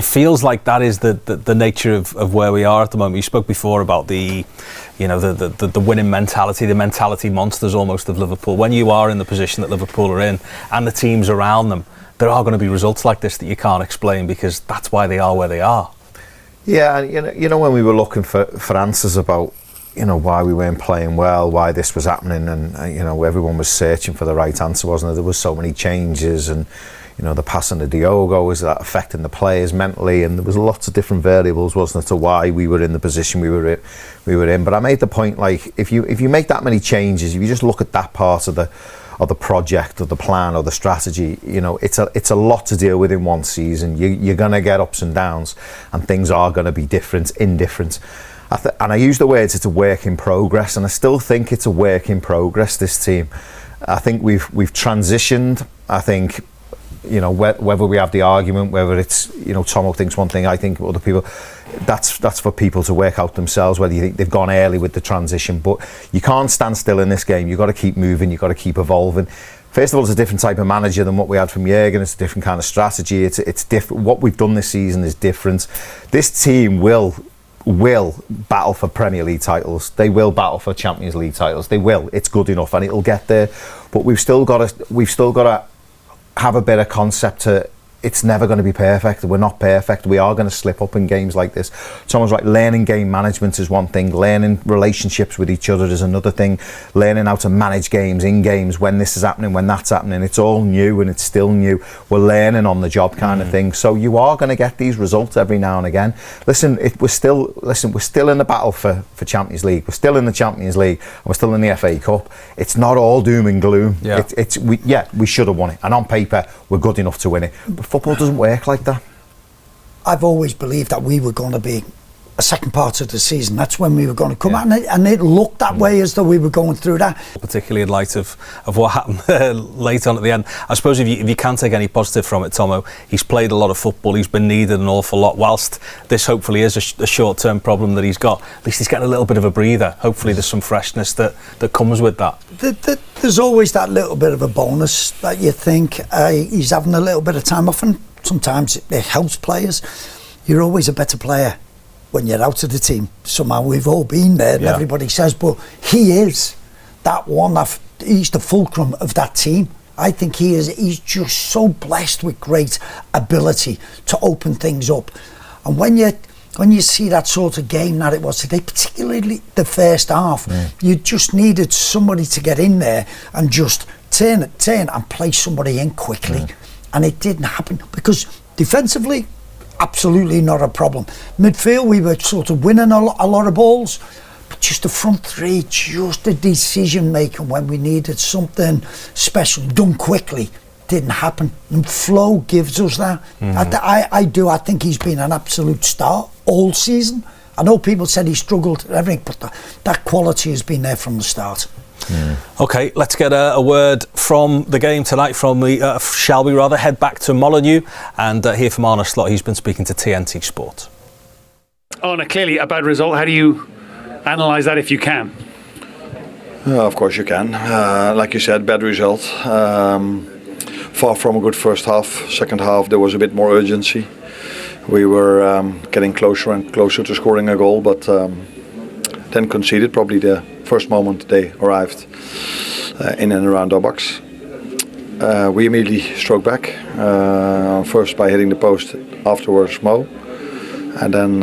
it feels like that is the nature of where we are at the moment. You spoke before about the winning mentality, the mentality monsters almost of Liverpool. When you are in the position that Liverpool are in and the teams around them, there are going to be results like this that you can't explain, because that's why they are where they are. Yeah, and you know when we were looking for answers about why we weren't playing well, why this was happening, and everyone was searching for the right answer, wasn't there? There was so many changes, and the passing of Diogo, was that affecting the players mentally, and there was lots of different variables, wasn't it, to why we were in the position we were in. But I made the point, like, if you make that many changes, if you just look at that part of the project or the plan or the strategy, it's a lot to deal with in one season. You're going to get ups and downs, and things are going to be indifferent. And I use the words, it's a work in progress, and I still think it's a work in progress, this team. I think we've transitioned. I think whether we have the argument, whether it's Tomo thinks one thing, I think other people, that's for people to work out themselves, whether you think they've gone early with the transition. But you can't stand still in this game. You've got to keep moving, you've got to keep evolving. First of all, it's a different type of manager than what we had from Jurgen. It's a different kind of strategy. It's different. What we've done this season is different. This team will battle for Premier League titles. They will battle for Champions League titles. They will. It's good enough, and it'll get there. But we've still got to have a better concept to. It's never going to be perfect. We're not perfect. We are going to slip up in games like this. Someone's right. Learning game management is one thing. Learning relationships with each other is another thing. Learning how to manage games in games, when this is happening, when that's happening. It's all new, and it's still new. We're learning on the job kind of thing. So you are going to get these results every now and again. Listen, we're still in the battle for Champions League. We're still in the Champions League. And we're still in the FA Cup. It's not all doom and gloom. Yeah. We should have won it, and on paper we're good enough to win it. But football doesn't work like that. I've always believed that we were going to be a second part of the season. That's when we were going to come out, and it looked that way, as though we were going through that. Particularly in light of what happened late on at the end. I suppose if you can take any positive from it, Tomo, he's played a lot of football, he's been needed an awful lot. Whilst this hopefully is a short-term problem that he's got, at least he's getting a little bit of a breather. Hopefully there's some freshness that comes with that. There's always that little bit of a bonus that you think he's having a little bit of time off, and sometimes it helps players. You're always a better player when you're out of the team. Somehow we've all been there, and everybody says, but he is that one. He's the fulcrum of that team. I think he is. He's just so blessed with great ability to open things up. And when you see that sort of game that it was today, particularly the first half, you just needed somebody to get in there and just turn and play somebody in quickly. And it didn't happen, because defensively, absolutely not a problem. Midfield, we were sort of winning a lot of balls, but just the front three, just the decision making when we needed something special done quickly, didn't happen. And Flo gives us that. I think he's been an absolute star all season. I know people said he struggled and everything, but that quality has been there from the start. Okay, let's get a word from the game tonight. Shall we rather head back to Molineux and hear from Arne Slot? He's been speaking to TNT Sport. Arne, clearly a bad result. How do you analyse that, if you can? Of course you can. Like you said, bad result. Far from a good first half. Second half there was a bit more urgency. We were getting closer and closer to scoring a goal, but then conceded probably the first moment they arrived in and around our box. We immediately struck back, first by hitting the post, afterwards Mo, and then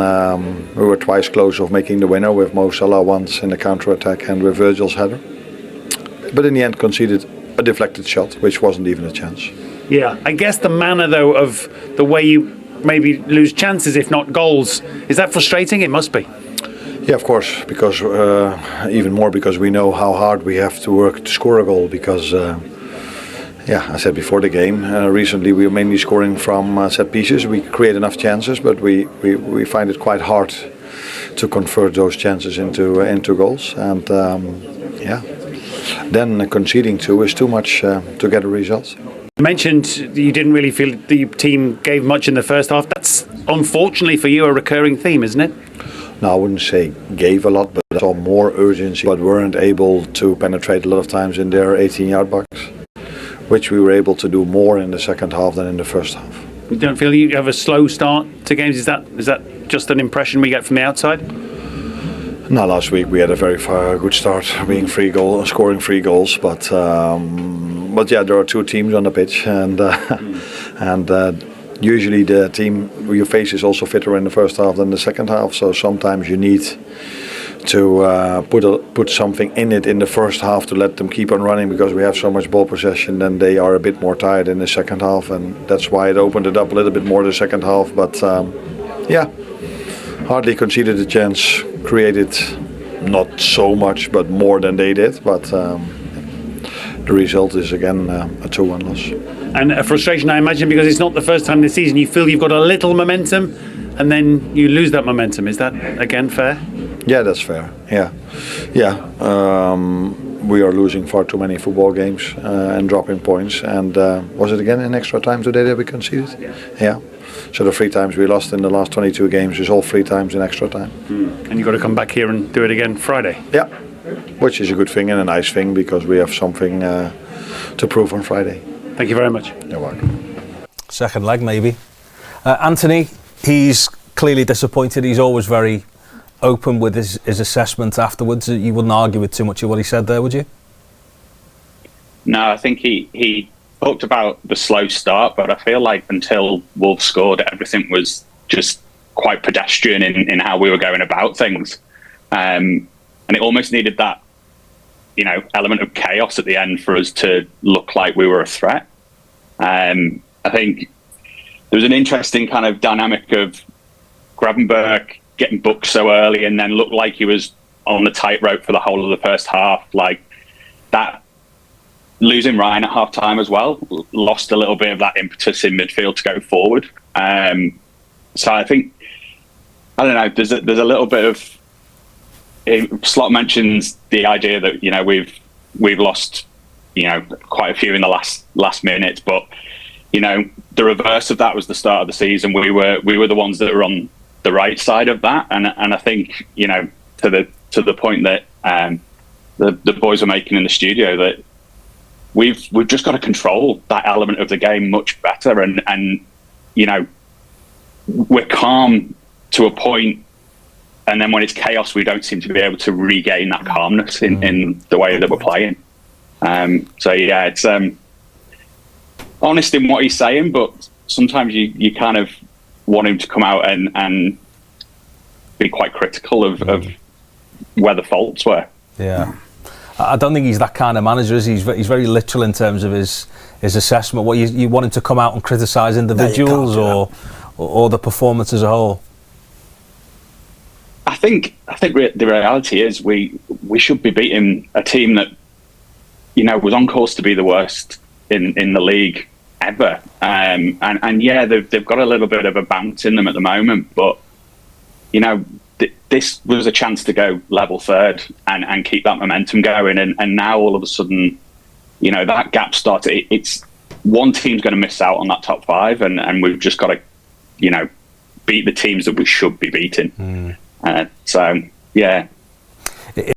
we were twice close of making the winner, with Mo Salah once in the counter-attack and with Virgil's header, but in the end conceded a deflected shot, which wasn't even a chance. Yeah, I guess the manner though of the way you maybe lose chances, if not goals, is that frustrating? It must be. Yeah, of course, because even more because we know how hard we have to work to score a goal, because I said before the game, recently we were mainly scoring from set pieces. We create enough chances, but we find it quite hard to convert those chances into goals, and then conceding two is too much to get a result. You mentioned you didn't really feel the team gave much in the first half. That's unfortunately for you a recurring theme, isn't it? No, I wouldn't say gave a lot, but I saw more urgency, but weren't able to penetrate a lot of times in their 18-yard box, which we were able to do more in the second half than in the first half. You don't feel you have a slow start to games? Is that just an impression we get from the outside? No, last week we had a very good start, scoring 3 goals. But yeah, there are 2 teams on the pitch, and usually the team you face is also fitter in the first half than the second half. So sometimes you need to put something in it in the first half to let them keep on running, because we have so much ball possession. Then they are a bit more tired in the second half, and that's why it opened it up a little bit more the second half. But yeah, hardly conceded a chance, created not so much but more than they did. But the result is again a 2-1 loss. And a frustration, I imagine, because it's not the first time this season you feel you've got a little momentum and then you lose that momentum. Is that again fair? Yeah, that's fair. Yeah. We are losing far too many football games and dropping points. And was it again in extra time today that we conceded? Yeah. So the 3 times we lost in the last 22 games is all 3 times in extra time. And you've got to come back here and do it again Friday. Yeah, which is a good thing and a nice thing, because we have something to prove on Friday. Thank you very much. You're welcome. Second leg, maybe. Anthony, he's clearly disappointed. He's always very open with his assessment afterwards. You wouldn't argue with too much of what he said there, would you? No, I think he talked about the slow start, but I feel like until Wolves scored, everything was just quite pedestrian in how we were going about things. And it almost needed that, element of chaos at the end for us to look like we were a threat. I think there was an interesting kind of dynamic of Gravenberch getting booked so early and then looked like he was on the tightrope for the whole of the first half. Like that, losing Ryan at half time as well, lost a little bit of that impetus in midfield to go forward. So I think, I don't know, there's a little bit of, Slot mentions the idea that we've lost quite a few in the last minute, but the reverse of that was the start of the season. We were the ones that were on the right side of that, and I think to the point that the boys were making in the studio, that we've just got to control that element of the game much better, and we're calm to a point. And then when it's chaos, we don't seem to be able to regain that calmness in the way that we're playing. So yeah, it's honest in what he's saying, but sometimes you kind of want him to come out and be quite critical of where the faults were. Yeah, I don't think he's that kind of manager, is he? He's very literal in terms of his assessment. What you want him to come out and criticise individuals or the performance as a whole? I think the reality is we should be beating a team that was on course to be the worst in the league ever, and yeah, they've got a little bit of a bounce in them at the moment, but this was a chance to go level third and keep that momentum going, and now all of a sudden that gap started. It's one team's going to miss out on that top 5, and we've just got to beat the teams that we should be beating. So yeah,